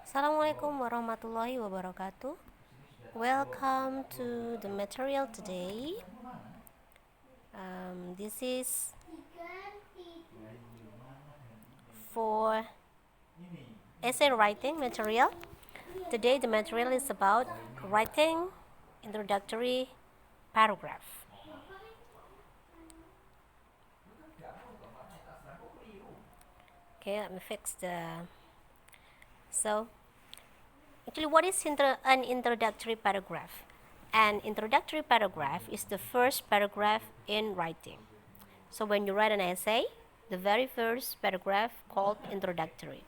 Assalamualaikum warahmatullahi wabarakatuh. Welcome to the material today. This is for essay writing material. Today the material is about writing introductory paragraph. Okay, let me fix the. So, actually, what is an introductory paragraph? An introductory paragraph is the first paragraph in writing. So when you write an essay, the very first paragraph called introductory.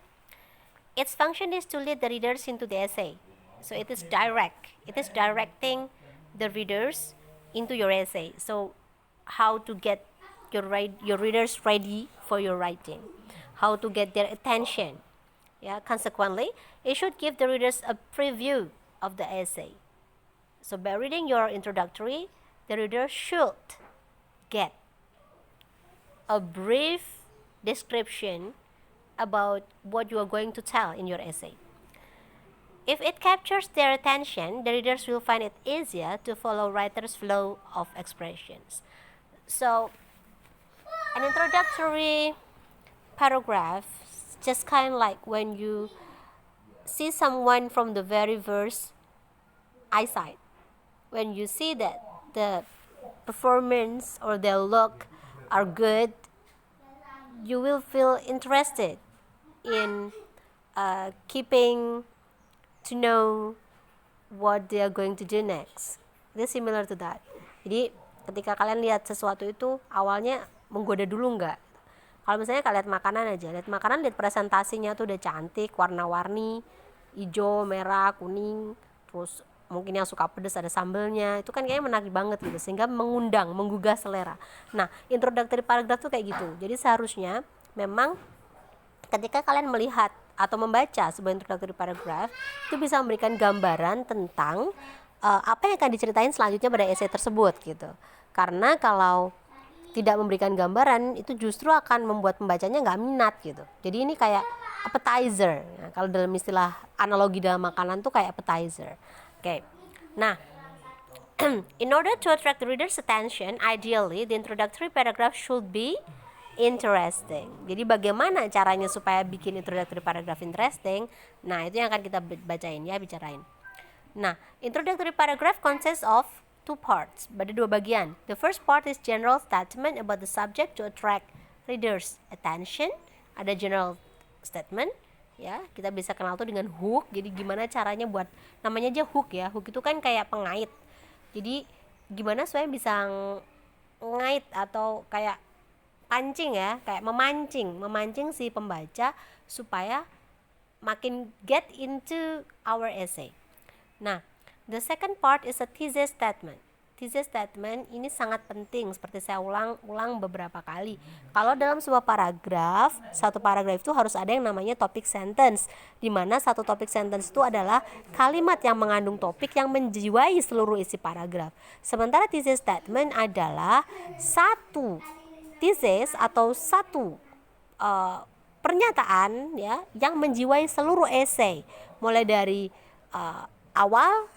Its function is to lead the readers into the essay. So it is direct. It is directing the readers into your essay. So how to get your readers ready for your writing, how to get their attention. Yeah, consequently, it should give the readers a preview of the essay. So by reading your introductory, the reader should get a brief description about what you are going to tell in your essay. If it captures their attention, the readers will find it easier to follow writer's flow of expressions. So, an introductory paragraph, just kind of like when you see someone from the very first eyesight. When you see that the performance or their look are good, you will feel interested in keeping to know what they are going to do next. It is similar to that. Jadi ketika kalian lihat sesuatu itu awalnya menggoda dulu nggak? Kalau misalnya kalian lihat makanan aja, lihat presentasinya tuh udah cantik, warna-warni, hijau, merah, kuning, terus mungkin yang suka pedas ada sambelnya, itu kan kayaknya menarik banget gitu, sehingga mengundang, menggugah selera. Nah, introductory paragraph tuh kayak gitu. Jadi seharusnya memang ketika kalian melihat atau membaca sebuah introductory paragraph, itu bisa memberikan gambaran tentang apa yang akan diceritain selanjutnya pada essay tersebut gitu. Karena kalau tidak memberikan gambaran, itu justru akan membuat pembacanya nggak minat gitu. Jadi ini kayak appetizer. Nah, kalau dalam istilah analogi dalam makanan tuh kayak appetizer. Oke. Nah, in order to attract the reader's attention, ideally the introductory paragraph should be interesting. Jadi bagaimana caranya supaya bikin introductory paragraph interesting? Nah, itu yang akan kita bicarain. Nah, introductory paragraph consists of two parts, ada dua bagian. The first part is general statement about the subject to attract readers' attention. Ada general statement, ya. Kita bisa kenal tuh dengan hook. Jadi gimana caranya buat, namanya aja hook ya. Hook itu kan kayak pengait. Jadi gimana supaya bisa ngait atau kayak pancing ya, kayak memancing si pembaca supaya makin get into our essay. Nah, the second part is a thesis statement. Thesis statement ini sangat penting, seperti saya ulang beberapa kali. Kalau dalam sebuah paragraf, satu paragraf itu harus ada yang namanya topic sentence, di mana satu topic sentence itu adalah kalimat yang mengandung topik yang menjiwai seluruh isi paragraf. Sementara thesis statement adalah satu thesis atau satu pernyataan ya yang menjiwai seluruh essay, mulai dari awal,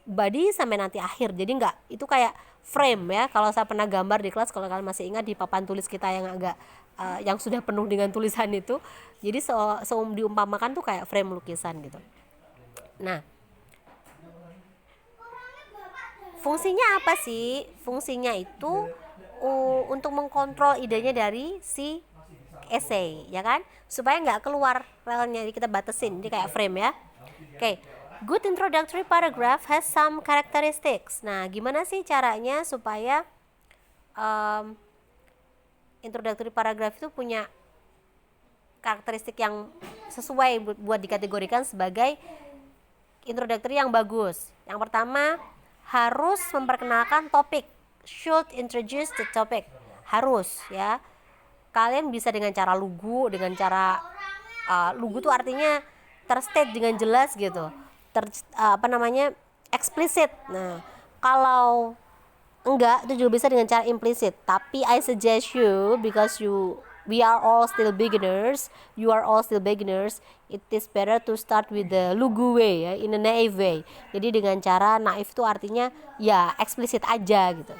body sampai nanti akhir. Jadi enggak, itu kayak frame ya. Kalau saya pernah gambar di kelas, kalau kalian masih ingat di papan tulis kita yang agak yang sudah penuh dengan tulisan itu, jadi diumpamakan tuh kayak frame lukisan gitu. Nah, fungsinya apa sih? Fungsinya itu untuk mengkontrol idenya dari si essay, ya kan? Supaya nggak keluar relnya, jadi kita batasin, jadi kayak frame ya. Oke. Good introductory paragraph has some characteristics. Nah, gimana sih caranya supaya introductory paragraph itu punya karakteristik yang sesuai buat dikategorikan sebagai introductory yang bagus? Yang pertama, harus memperkenalkan topik. Should introduce the topic. Harus ya. Kalian bisa dengan cara lugu, dengan cara lugu tuh artinya terstate dengan jelas gitu. Eksplisit. Nah, kalau enggak, itu juga bisa dengan cara implisit. Tapi I suggest you, because you we are all still beginners, you are all still beginners, it is better to start with the lugu way ya, in a naive way. Jadi dengan cara naif itu artinya ya eksplisit aja gitu.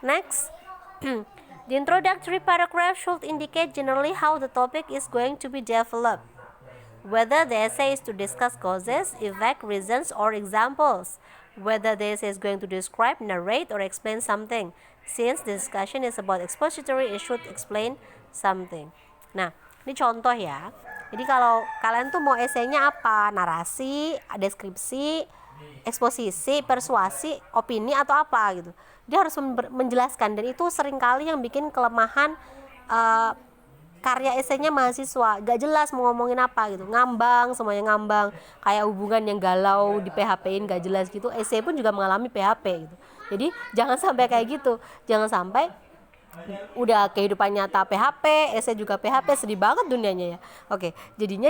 Next, the introductory paragraph should indicate generally how the topic is going to be developed. Whether the essay is to discuss causes, effect, reasons, or examples. Whether the essay is going to describe, narrate, or explain something. Since the discussion is about expository, it should explain something. Nah, ini contoh ya. Jadi kalau kalian tuh mau esainya apa? Narasi, deskripsi, eksposisi, persuasi, opini, atau apa gitu. Dia harus menjelaskan, dan itu seringkali yang bikin kelemahan karya esainya mahasiswa, gak jelas mau ngomongin apa gitu, ngambang, semuanya ngambang, kayak hubungan yang galau di PHP-in gak jelas gitu. Esai pun juga mengalami PHP gitu. Jadi jangan sampai kayak gitu, jangan sampai udah kehidupan nyata PHP, esai juga PHP, sedih banget dunianya ya. Oke, jadinya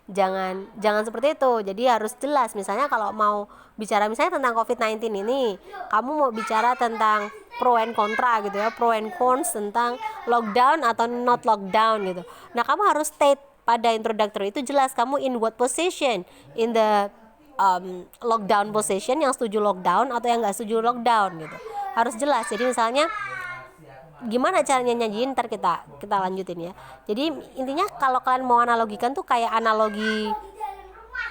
jangan seperti itu. Jadi harus jelas. Misalnya kalau mau bicara misalnya tentang COVID-19 ini, kamu mau bicara tentang pro and kontra gitu ya, pro and cons tentang lockdown atau not lockdown gitu. Nah, kamu harus state pada introductory itu jelas kamu in what position, in the lockdown position, yang setuju lockdown atau yang nggak setuju lockdown gitu. Harus jelas. Jadi misalnya gimana caranya nyanyiin, ntar kita lanjutin ya. Jadi intinya kalau kalian mau analogikan tuh kayak analogi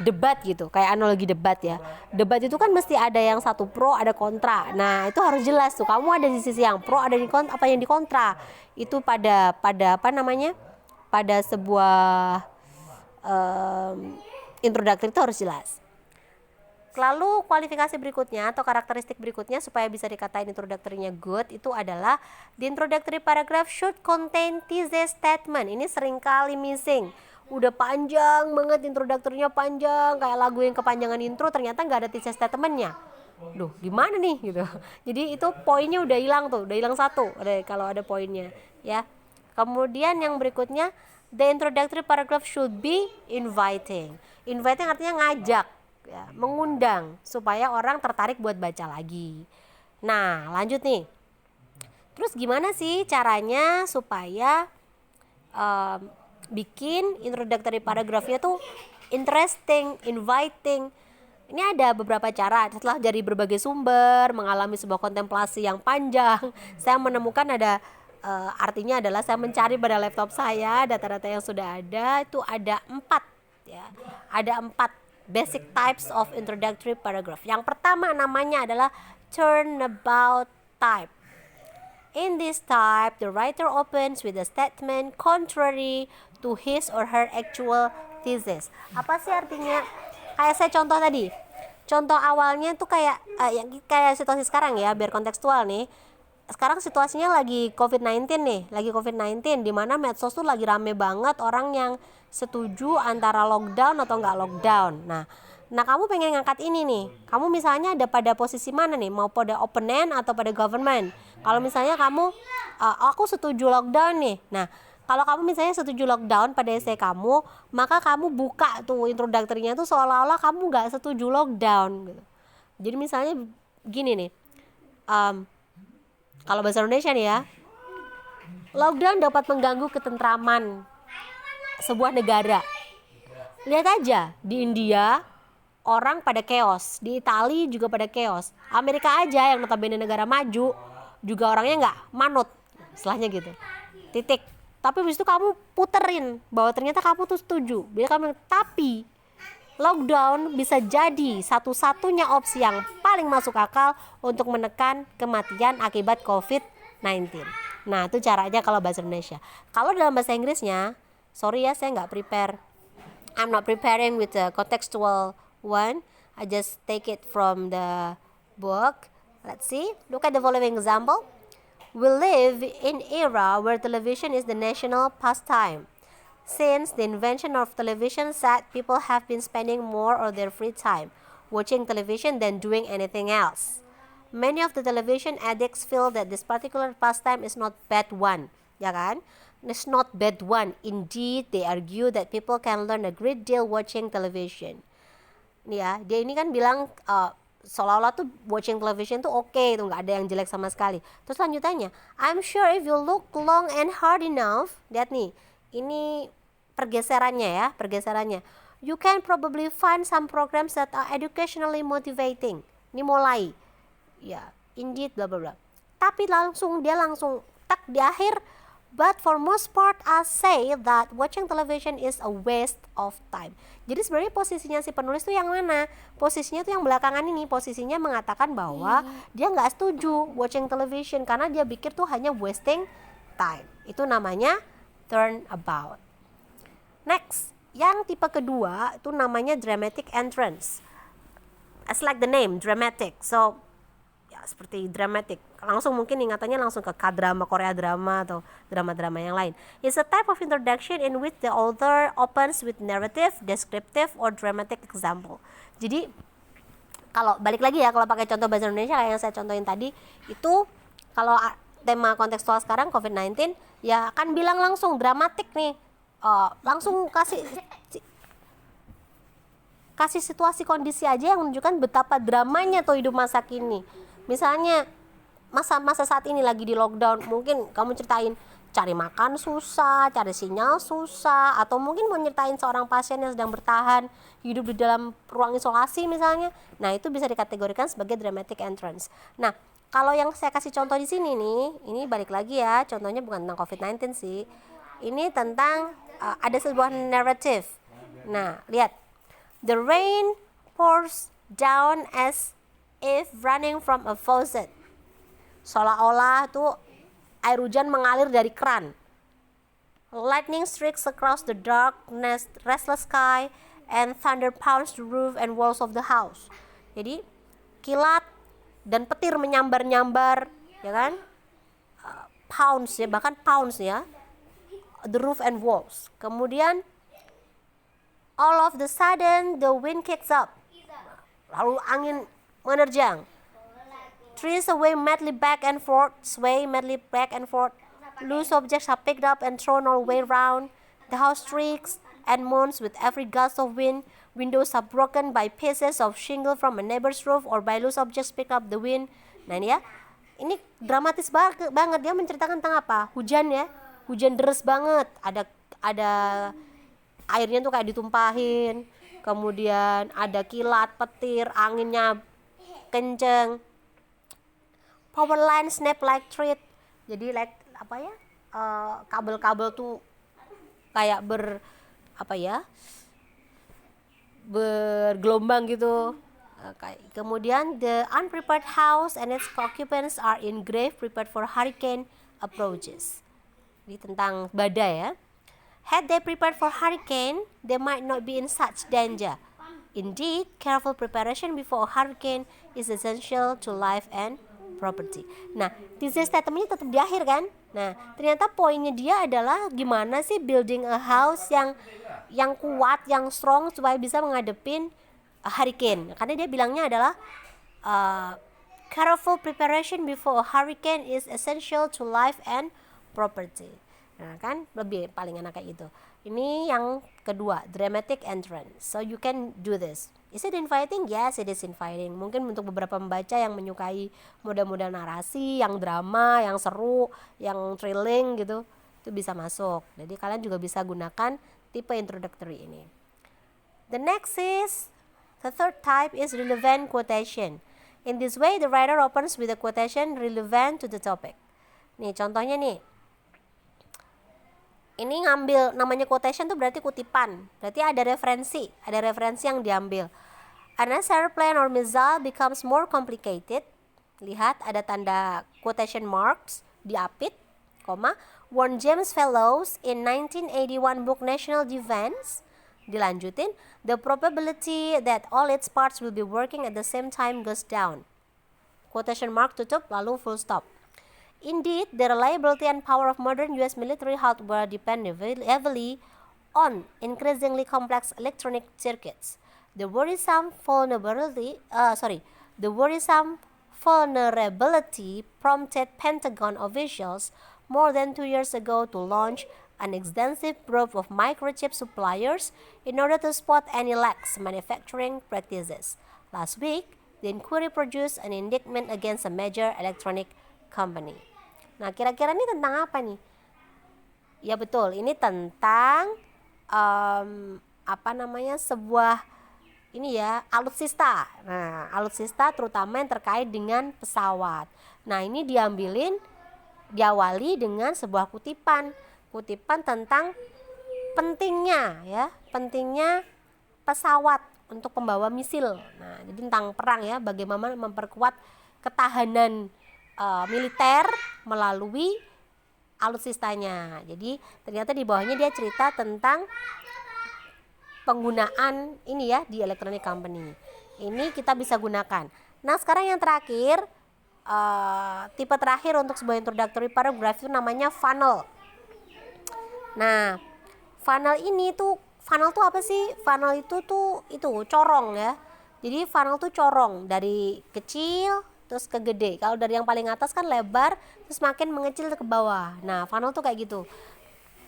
debat gitu, kayak analogi debat ya. Debat itu kan mesti ada yang satu pro, ada kontra. Nah, itu harus jelas tuh. Kamu ada di sisi yang pro, ada di kontra, apa yang di kontra. Itu pada apa namanya? Pada sebuah introductory itu harus jelas. Lalu kualifikasi berikutnya atau karakteristik berikutnya supaya bisa dikatain introductory-nya good itu adalah the introductory paragraph should contain thesis statement. Ini seringkali missing. Udah panjang banget introductory-nya, panjang kayak lagu yang kepanjangan intro, ternyata nggak ada thesis statement-nya. Duh, gimana nih gitu. Jadi itu poinnya udah hilang tuh, udah hilang satu kalau ada poinnya ya. Kemudian yang berikutnya, the introductory paragraph should be inviting. Inviting artinya ngajak ya, mengundang supaya orang tertarik buat baca lagi. Nah, lanjut nih. Terus gimana sih caranya supaya bikin introductory paragrafnya tuh interesting, inviting? Ini ada beberapa cara. Setelah dari berbagai sumber, mengalami sebuah kontemplasi yang panjang, saya menemukan ada artinya adalah saya mencari pada laptop saya data-data yang sudah ada, itu ada 4 ya. Ada 4 basic types of introductory paragraph. Yang pertama namanya adalah turnabout type. In this type, the writer opens with a statement contrary to his or her actual thesis. Apa sih artinya? Kayak saya contoh tadi. Contoh awalnya tuh kayak situasi sekarang ya, biar kontekstual nih. Sekarang situasinya lagi COVID-19 nih, di mana medsos tuh lagi rame banget orang yang setuju antara lockdown atau nggak lockdown. Nah kamu pengen ngangkat ini nih, kamu misalnya ada pada posisi mana nih, mau pada opponent atau pada government? Kalau misalnya kamu aku setuju lockdown nih, nah kalau kamu misalnya setuju lockdown pada essay kamu, maka kamu buka tuh introductory-nya tuh seolah-olah kamu nggak setuju lockdown gitu. Jadi misalnya gini nih, kalau bahasa Indonesia nih ya, lockdown dapat mengganggu ketentraman sebuah negara. Lihat aja di India orang pada chaos, di Italia juga pada chaos, Amerika aja yang notabene negara maju juga orangnya nggak manut, setelahnya gitu, titik. Tapi habis itu kamu puterin bahwa ternyata kamu tuh setuju, tapi lockdown bisa jadi satu-satunya opsi yang paling masuk akal untuk menekan kematian akibat COVID-19. Nah, itu caranya kalau bahasa Indonesia. Kalau dalam bahasa Inggrisnya, sorry ya, saya nggak prepare. I'm not preparing with the contextual one. I just take it from the book. Let's see. Look at the following example. We live in era where television is the national pastime. Since the invention of television set, people have been spending more of their free time watching television than doing anything else. Many of the television addicts feel that this particular pastime is not bad one, ya kan? It's not bad one. Indeed, they argue that people can learn a great deal watching television. Ya, dia ini kan bilang seolah-olah tuh watching television tuh oke, tuh nggak ada yang jelek sama sekali. Terus lanjutannya, I'm sure if you look long and hard enough, lihat nih, ini pergeserannya, you can probably find some programs that are educationally motivating. Ini mulai, ya, indeed, bla bla bla. Tapi dia langsung tak di akhir. But for most part, I say that watching television is a waste of time. Jadi sebenarnya posisinya si penulis tuh yang mana? Posisinya tuh yang belakangan ini. Posisinya mengatakan bahwa dia nggak setuju watching television karena dia pikir tuh hanya wasting time. Itu namanya turnabout. Next, yang tipe kedua itu namanya dramatic entrance. As like the name, dramatic. So seperti dramatic, langsung mungkin ingatannya langsung ke K-drama, Korea drama atau drama-drama yang lain. It's a type of introduction in which the author opens with narrative, descriptive, or dramatic example. Jadi kalau balik lagi ya, kalau pakai contoh bahasa Indonesia kayak yang saya contohin tadi, itu kalau tema kontekstual sekarang COVID-19 ya akan bilang langsung dramatik nih, langsung kasih situasi kondisi aja yang menunjukkan betapa dramanya tuh hidup masa kini. Misalnya masa saat ini lagi di lockdown, mungkin kamu ceritain cari makan susah, cari sinyal susah, atau mungkin mau nyeritain seorang pasien yang sedang bertahan hidup di dalam ruang isolasi misalnya. Nah, itu bisa dikategorikan sebagai dramatic entrance. Nah, kalau yang saya kasih contoh di sini nih, ini balik lagi ya, contohnya bukan tentang COVID-19 sih. Ini tentang ada sebuah narrative. Nah, lihat. The rain pours down as if running from a faucet. Seolah-olah tuh air hujan mengalir dari keran. Lightning streaks across the darkness, restless sky, and thunder pounds the roof and walls of the house. Jadi kilat dan petir menyambar-nyambar, ya kan? Pounds ya, bahkan pounds ya. The roof and walls. Kemudian all of the sudden the wind kicks up. Lalu angin menerjang. Trees sway madly back and forth. Loose objects are picked up and thrown all the way round. The house shrieks and moans with every gust of wind. Windows are broken by pieces of shingle from a neighbor's roof or by loose objects pick up the wind. Nah ini ya, ini dramatis banget. Dia menceritakan tentang apa? Hujan ya, hujan deras banget. Ada airnya tuh kayak ditumpahin. Kemudian ada kilat, petir, anginnya kenceng. Power line snap like thread. Jadi like apa ya? Kabel-kabel tuh kayak bergelombang gitu. Kemudian the unprepared house and its occupants are in grave prepared for hurricane approaches. Ini tentang badai ya. Had they prepared for hurricane, they might not be in such danger. Indeed, careful preparation before a hurricane is essential to life and property. Nah, thesis statementnya tetap di akhir kan? Nah, ternyata poinnya dia adalah gimana sih building a house yang kuat, yang strong supaya bisa menghadapin hurricane. Karena dia bilangnya adalah careful preparation before a hurricane is essential to life and property. Nah kan paling enak kayak gitu. Ini yang kedua, dramatic entrance. So you can do this. Is it inviting? Yes, it is inviting. Mungkin untuk beberapa pembaca yang menyukai model-model narasi, yang drama, yang seru, yang thrilling gitu, itu bisa masuk. Jadi kalian juga bisa gunakan tipe introductory ini. The third type is relevant quotation. In this way, the writer opens with a quotation relevant to the topic. Nih contohnya nih. Ini ngambil, namanya quotation tuh berarti kutipan. Berarti ada referensi yang diambil. An airplane or missile becomes more complicated. Lihat ada tanda quotation marks diapit, warn James Fellows in 1981 book National Defense. Dilanjutin, the probability that all its parts will be working at the same time goes down. Quotation mark tutup lalu full stop. Indeed, the reliability and power of modern US military hardware depend heavily on increasingly complex electronic circuits. The worrisome vulnerability prompted Pentagon officials more than 2 years ago to launch an extensive probe of microchip suppliers in order to spot any lax manufacturing practices. Last week, The inquiry produced an indictment against a major electronic company. Nah, kira-kira ini tentang apa nih? Ya betul, ini tentang sebuah ini ya, alutsista. Nah, alutsista terutama yang terkait dengan pesawat. Nah, ini diawali dengan sebuah kutipan tentang pentingnya pesawat untuk pembawa misil. Nah, jadi tentang perang ya, bagaimana memperkuat ketahanan militer melalui alutsistanya. Jadi ternyata di bawahnya dia cerita tentang penggunaan ini ya di electronic company. Ini kita bisa gunakan. Nah, sekarang yang terakhir, tipe terakhir untuk sebuah introductory paragraph itu namanya funnel. Nah, funnel tuh apa sih? Funnel itu corong ya. Jadi funnel tuh corong dari kecil terus ke gede. Kalau dari yang paling atas kan lebar terus makin mengecil ke bawah. Nah, funnel tuh kayak gitu.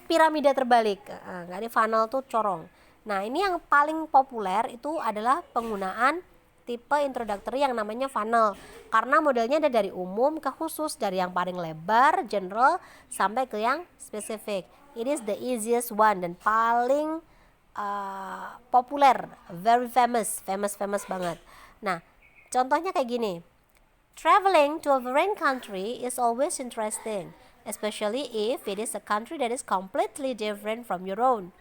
Piramida terbalik. Jadi funnel tuh corong. Nah, ini yang paling populer itu adalah penggunaan tipe introductory yang namanya funnel. Karena modelnya ada dari umum ke khusus, dari yang paling lebar, general, sampai ke yang spesifik. It is the easiest one dan paling populer, very famous banget. Nah, contohnya kayak gini. Traveling to a foreign country is always interesting, especially if it is a country that is completely different from your own.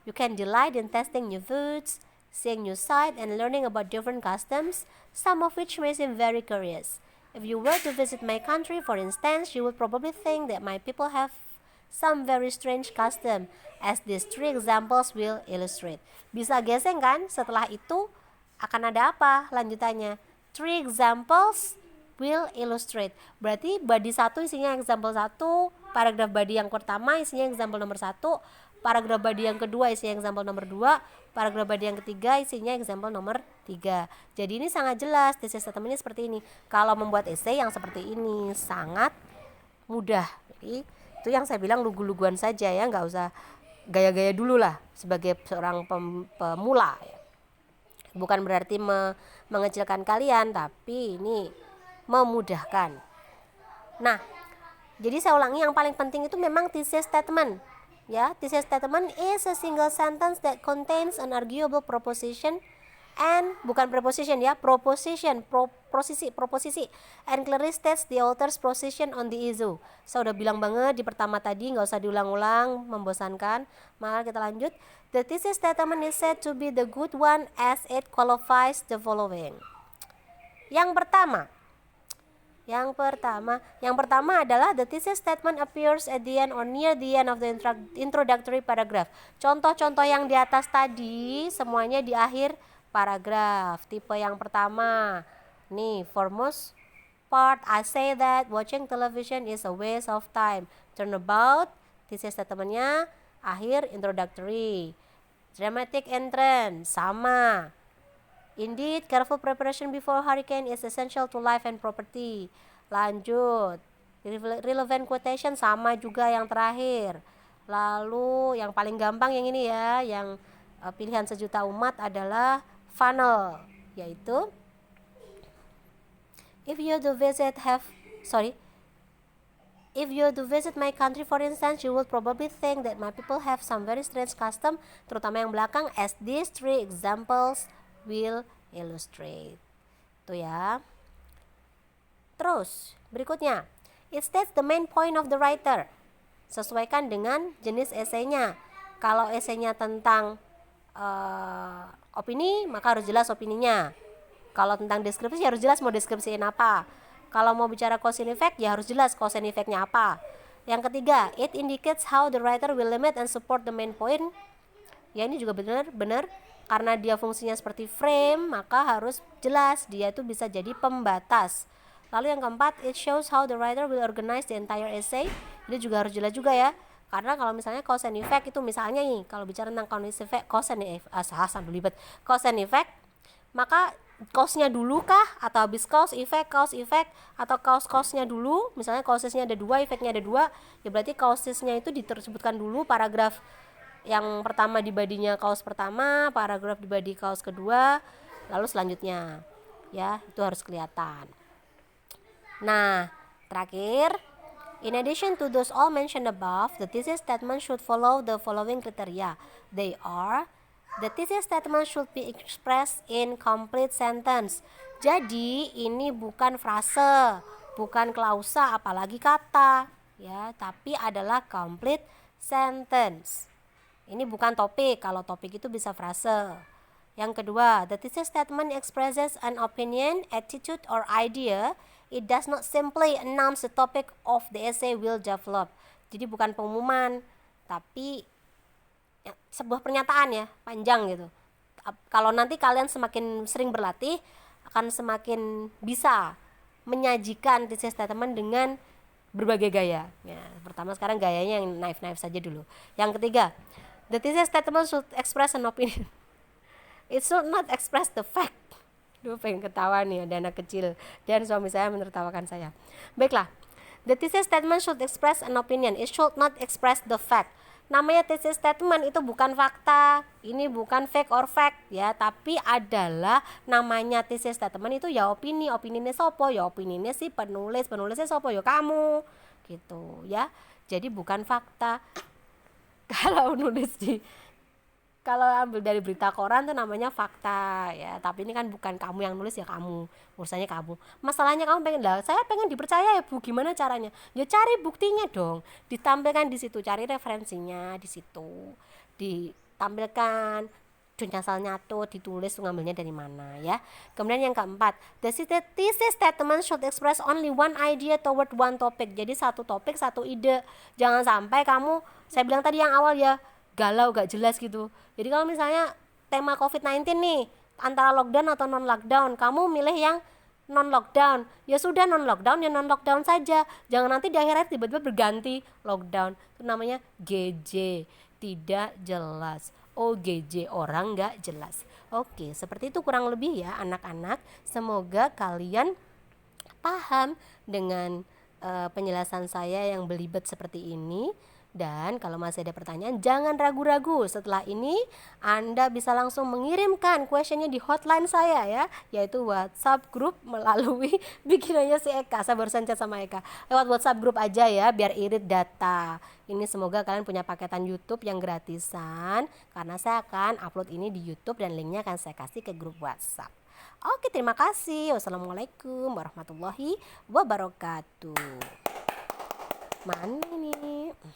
You can delight in testing new foods, seeing new sights, and learning about different customs, some of which may seem very curious. If you were to visit my country, for instance, you would probably think that my people have some very strange custom, as these 3 examples will illustrate. Bisa geseng kan? Setelah itu akan ada apa lanjutannya? 3 examples will illustrate. Berarti body 1 isinya example 1, paragraf body yang pertama isinya example nomor 1, paragraf body yang kedua isinya example nomor 2, paragraf body yang ketiga isinya example nomor 3. Jadi ini sangat jelas, thesis statementnya seperti ini. Kalau membuat essay yang seperti ini sangat mudah. Jadi itu yang saya bilang lugu-luguan saja ya, nggak usah gaya-gaya dulu lah sebagai seorang pemula ya. Bukan berarti mengecilkan kalian, tapi ini memudahkan. Nah, jadi saya ulangi, yang paling penting itu memang thesis statement. Ya, thesis statement is a single sentence that contains an arguable proposition and bukan preposition ya, proposisi and clearly states the author's position on the issue. Saya udah bilang banget di pertama tadi, nggak usah diulang-ulang, membosankan. Maka kita lanjut. The thesis statement is said to be the good one as it qualifies the following. Yang pertama adalah the thesis statement appears at the end or near the end of the introductory paragraph. Contoh-contoh yang di atas tadi semuanya di akhir paragraf. Tipe yang pertama, nih, for most part I say that watching television is a waste of time. Turnabout, thesis statementnya akhir introductory. Dramatic entrance, sama. Indeed, careful preparation before hurricane is essential to life and property. Lanjut. Relevant quotation sama juga yang terakhir. Lalu yang paling gampang yang ini ya, yang pilihan sejuta umat adalah funnel, yaitu if you to visit my country, for instance, you will probably think that my people have some very strange custom, terutama yang belakang, as these 3 examples will illustrate. Tuh ya. Terus berikutnya, it states the main point of the writer. Sesuaikan dengan jenis esainya. Kalau esainya tentang opini, maka harus jelas opininya. Kalau tentang deskripsi harus jelas mau deskripsiin apa. Kalau mau bicara cause and effect ya harus jelas cause and effect-nya apa. Yang ketiga, it indicates how the writer will limit and support the main point. Ya, ini juga benar karena dia fungsinya seperti frame, maka harus jelas dia itu bisa jadi pembatas. Lalu yang keempat, it shows how the writer will organize the entire essay. Ini juga harus jelas juga ya. Karena kalau misalnya cause and effect itu misalnya nih, kalau bicara tentang cause and effect, maka cause-nya dulu kah atau habis cause effect atau cause-nya dulu, misalnya causesnya ada 2, effect-nya ada 2, ya berarti causesnya itu disebutkan dulu paragraf yang pertama di badinya kaos pertama, paragraf di badi kaos kedua, lalu selanjutnya. ya, itu harus kelihatan. Nah, terakhir, in addition to those all mentioned above, the thesis statement should follow the following criteria. They are: the thesis statement should be expressed in complete sentence. Jadi ini bukan frase, bukan klausa, apalagi kata, ya, tapi adalah complete sentence. Ini bukan topik. Kalau topik itu bisa frase. Yang kedua, the thesis statement expresses an opinion, attitude, or idea. It does not simply announce the topic of the essay will develop. Jadi bukan pengumuman, tapi ya, sebuah pernyataan ya, panjang gitu. Kalau nanti kalian semakin sering berlatih, akan semakin bisa menyajikan thesis statement dengan berbagai gaya. Ya, pertama sekarang gayanya yang naif-naif saja dulu. Yang ketiga, the thesis statement should express an opinion. It should not express the fact. Duh, pengen ketawa nih, ada anak kecil dan suami saya menertawakan saya. Baiklah, the thesis statement should express an opinion. It should not express the fact. Namanya thesis statement itu bukan fakta, ini bukan fake or fact ya, tapi adalah namanya thesis statement itu ya opini. Opininya sopo? Ya opininya si penulis. Penulisnya sopo? Ya kamu. Gitu ya. Jadi bukan fakta. Kalau ambil dari berita koran tuh namanya fakta ya, tapi ini kan bukan kamu yang nulis, ya kamu, urusannya kamu. Masalahnya kamu pengen, lah saya pengen dipercaya ya Bu, gimana caranya? Ya cari buktinya dong, ditampilkan di situ, cari referensinya di situ, ditampilkan asal nyatu, ditulis ngambilnya dari mana ya. Kemudian yang keempat, the thesis statement should express only one idea toward one topic. Jadi satu topik satu ide, jangan sampai kamu, saya bilang tadi yang awal ya, galau gak jelas gitu. Jadi kalau misalnya tema COVID-19 nih, antara lockdown atau non lockdown, kamu milih yang non lockdown, ya sudah non lockdown ya non lockdown saja. Jangan nanti di akhirnya tiba-tiba berganti lockdown. Itu namanya GJ, tidak jelas. OGJ, orang gak jelas. Oke, seperti itu kurang lebih ya anak-anak. Semoga kalian paham dengan penjelasan saya yang belibet seperti ini. Dan kalau masih ada pertanyaan, jangan ragu-ragu. Setelah ini Anda bisa langsung mengirimkan questionnya di hotline saya ya, yaitu WhatsApp group melalui bikinannya si Eka. Saya barusan chat sama Eka, lewat WhatsApp group aja ya, biar irit data. Ini semoga kalian punya paketan YouTube yang gratisan, karena saya akan upload ini di YouTube dan linknya akan saya kasih ke grup WhatsApp. Oke, terima kasih. Wassalamualaikum warahmatullahi wabarakatuh. Mana ini?